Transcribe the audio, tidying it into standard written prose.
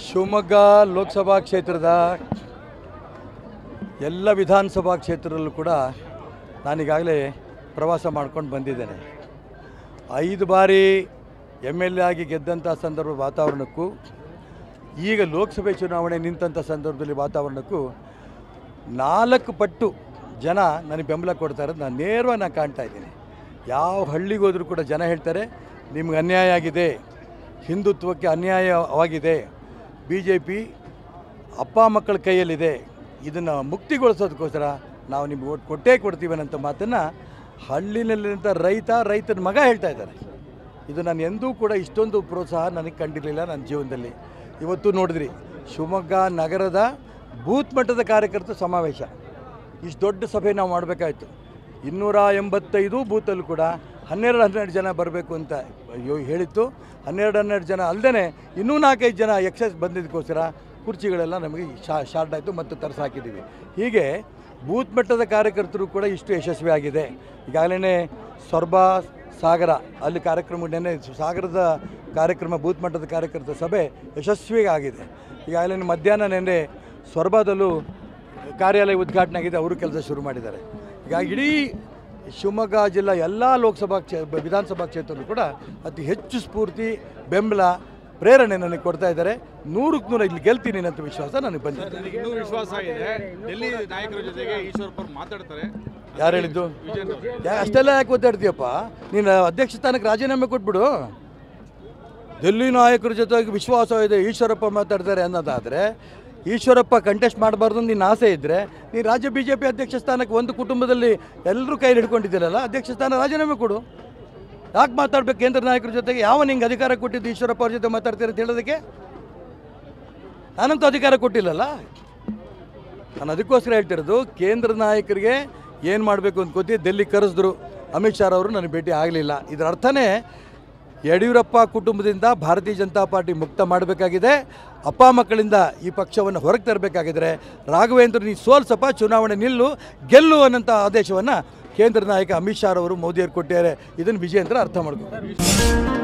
ಶಿವಮೊಗ್ಗ ಲೋಕಸಭಾ ಕ್ಷೇತ್ರದ ಎಲ್ಲ ವಿಧಾನಸಭಾ ಕ್ಷೇತ್ರದಲ್ಲೂ ಕೂಡ ನಾನೀಗಾಗಲೇ ಪ್ರವಾಸ ಮಾಡ್ಕೊಂಡು ಬಂದಿದ್ದೇನೆ. 5 ಬಾರಿ MLA ಆಗಿ ಗೆದ್ದಂಥ ಸಂದರ್ಭ ವಾತಾವರಣಕ್ಕೂ ಈಗ ಲೋಕಸಭೆ ಚುನಾವಣೆ ನಿಂತಹ ಸಂದರ್ಭದಲ್ಲಿ ವಾತಾವರಣಕ್ಕೂ 4 ಪಟ್ಟು ಜನ ನನಗೆ ಬೆಂಬಲ ಕೊಡ್ತಾ ಇರೋದು ನಾನು ನೇರವಾಗಿ ಕಾಣ್ತಾ ಇದ್ದೀನಿ. ಯಾವ ಹಳ್ಳಿಗೆ ಹೋದರೂ ಕೂಡ ಜನ ಹೇಳ್ತಾರೆ ನಿಮ್ಗೆ ಅನ್ಯಾಯ ಆಗಿದೆ, ಹಿಂದುತ್ವಕ್ಕೆ ಅನ್ಯಾಯವಾಗಿದೆ, BJP ಅಪ್ಪ ಮಕ್ಕಳ ಕೈಯಲ್ಲಿದೆ, ಇದನ್ನು ಮುಕ್ತಿಗೊಳಿಸೋದಕ್ಕೋಸ್ಕರ ನಾವು ನಿಮ್ಗೆ ಓಟ್ ಕೊಟ್ಟೇ ಕೊಡ್ತೀವಿ ಅನ್ನೋಂಥ ಮಾತನ್ನು ಹಳ್ಳಿನಲ್ಲಿಂಥ ರೈತನ ಮಗ ಹೇಳ್ತಾ ಇದ್ದಾರೆ. ಇದು ನಾನು ಎಂದೂ ಕೂಡ ಇಷ್ಟೊಂದು ಪ್ರೋತ್ಸಾಹ ನನಗೆ ಕಂಡಿರಲಿಲ್ಲ ನನ್ನ ಜೀವನದಲ್ಲಿ. ಇವತ್ತು ನೋಡಿದ್ರಿ ಶಿವಮೊಗ್ಗ ನಗರದ ಬೂತ್ ಮಟ್ಟದ ಕಾರ್ಯಕರ್ತರ ಸಮಾವೇಶ. ಇಷ್ಟು ದೊಡ್ಡ ಸಭೆ ನಾವು ಮಾಡಬೇಕಾಯಿತು. 285 ಬೂತಲ್ಲೂ ಕೂಡ 12 ಜನ ಬರಬೇಕು ಅಂತ ಹೇಳಿತ್ತು. 12 ಜನ ಅಲ್ಲದೆ ಇನ್ನೂ 4-5 ಜನ ಎಕ್ಸೆಸ್ ಬಂದಿದ್ದಕ್ಕೋಸ್ಕರ ಕುರ್ಚಿಗಳೆಲ್ಲ ನಮಗೆ ಶಾರ್ಟ್ ಆಯಿತು ಮತ್ತು ತರಿಸಿ ಹಾಕಿದ್ದೀವಿ. ಹೀಗೆ ಬೂತ್ ಮಟ್ಟದ ಕಾರ್ಯಕರ್ತರು ಕೂಡ ಇಷ್ಟು ಯಶಸ್ವಿ ಆಗಿದೆ. ಈಗಾಗಲೇ ಸೊರಬ ಸಾಗರ ಅಲ್ಲಿ ಕಾರ್ಯಕ್ರಮ ನೆನ್ನೆ ಸಾಗರದ ಕಾರ್ಯಕ್ರಮ ಬೂತ್ ಮಟ್ಟದ ಕಾರ್ಯಕರ್ತರ ಸಭೆ ಯಶಸ್ವಿಯಾಗಿ ಆಗಿದೆ. ಈಗಾಗಲೇ ಮಧ್ಯಾಹ್ನ ನೆನ್ನೆ ಸೊರಬದಲ್ಲೂ ಕಾರ್ಯಾಲಯ ಉದ್ಘಾಟನೆ ಆಗಿದೆ, ಅವರು ಕೆಲಸ ಶುರು ಮಾಡಿದ್ದಾರೆ. ಈಗ ಇಡೀ ಶಿವಮೊಗ್ಗ ಜಿಲ್ಲಾ ಎಲ್ಲ ಲೋಕಸಭಾ ವಿಧಾನಸಭಾ ಕ್ಷೇತ್ರದಲ್ಲೂ ಕೂಡ ಅತಿ ಹೆಚ್ಚು ಸ್ಫೂರ್ತಿ, ಬೆಂಬಲ, ಪ್ರೇರಣೆ ನನಗೆ ಕೊಡ್ತಾ ಇದ್ದಾರೆ. 100ಕ್ಕೆ 100 ಇಲ್ಲಿ ಗೆಲ್ತೀನಿ ಅನ್ನೋ ವಿಶ್ವಾಸ ನನಗೆ ಬಂದಿದೆ. ಇನ್ನೂ ವಿಶ್ವಾಸ ಇದೆ. ಡೆಲ್ಲಿ ನಾಯಕರ ಜೊತೆಗೆ ಈಶ್ವರಪ್ಪ ಮಾತಾಡ್ತಾರೆ. ಯಾರು ಹೇಳಿದ್ದು? ಅಷ್ಟೆಲ್ಲ ಯಾಕೆ ಒತ್ತಾಡ್ತೀಯಪ್ಪ? ನೀನು ಅಧ್ಯಕ್ಷ ಸ್ಥಾನಕ್ಕೆ ರಾಜೀನಾಮೆ ಕೊಟ್ಬಿಡು. ಡೆಲ್ಲಿ ನಾಯಕರ ಜೊತೆಗೆ ವಿಶ್ವಾಸ ಇದೆ, ಈಶ್ವರಪ್ಪ ಮಾತಾಡ್ತಾರೆ ಅನ್ನೋದಾದರೆ, ಈಶ್ವರಪ್ಪ ಕಂಟೆಸ್ಟ್ ಮಾಡಬಾರ್ದು ನಿನ್ನ ಆಸೆ ಇದ್ದರೆ ನೀನು ರಾಜ್ಯ BJP ಅಧ್ಯಕ್ಷ ಸ್ಥಾನಕ್ಕೆ ಒಂದು ಕುಟುಂಬದಲ್ಲಿ ಎಲ್ಲರೂ ಕೈಲಿ ಹಿಡ್ಕೊಂಡಿದ್ದೀರಲ್ಲ, ಅಧ್ಯಕ್ಷ ಸ್ಥಾನ ರಾಜೀನಾಮೆ ಕೊಡು. ಯಾಕೆ ಮಾತಾಡ್ಬೇಕು ಕೇಂದ್ರ ನಾಯಕರ ಜೊತೆಗೆ? ಯಾವ ನಿಂಗೆ ಅಧಿಕಾರ ಕೊಟ್ಟಿದ್ದು ಈಶ್ವರಪ್ಪ ಅವ್ರ ಜೊತೆ ಮಾತಾಡ್ತೀರ ಅಂತ ಹೇಳೋದಕ್ಕೆ? ನಾನಂತೂ ಅಧಿಕಾರ ಕೊಟ್ಟಿಲ್ಲಲ್ಲ. ನಾನು ಅದಕ್ಕೋಸ್ಕರ ಹೇಳ್ತಿರೋದು, ಕೇಂದ್ರ ನಾಯಕರಿಗೆ ಏನು ಮಾಡಬೇಕು ಅಂತ ಗೊತ್ತಿ ಡೆಲ್ಲಿ ಕರೆಸಿದ್ರು. ಅಮಿತ್ ಶಾ ಅವರು ನನಗೆ ಭೇಟಿ ಆಗಲಿಲ್ಲ. ಇದರ ಅರ್ಥನೇ ಯಡಿಯೂರಪ್ಪ ಕುಟುಂಬದಿಂದ ಭಾರತೀಯ ಜನತಾ ಪಾರ್ಟಿ ಮುಕ್ತ ಮಾಡಬೇಕಾಗಿದೆ. ಅಪ್ಪ ಮಕ್ಕಳಿಂದ ಈ ಪಕ್ಷವನ್ನು ಹೊರಗೆ ತರಬೇಕಾಗಿದ್ದರೆ ರಾಘವೇಂದ್ರ ನೀ ಸೋಲ್ಸಪ್ಪ, ಚುನಾವಣೆ ನಿಲ್ಲು, ಗೆಲ್ಲು ಅನ್ನೋಂಥ ಆದೇಶವನ್ನು ಕೇಂದ್ರ ನಾಯಕ ಅಮಿತ್ ಶಾ ಅವರು ಮೋದಿಯವರು ಕೊಟ್ಟಿದ್ದಾರೆ. ಇದನ್ನು ವಿಜಯೇಂದ್ರ ಅರ್ಥ ಮಾಡ್ಕೊಂಡು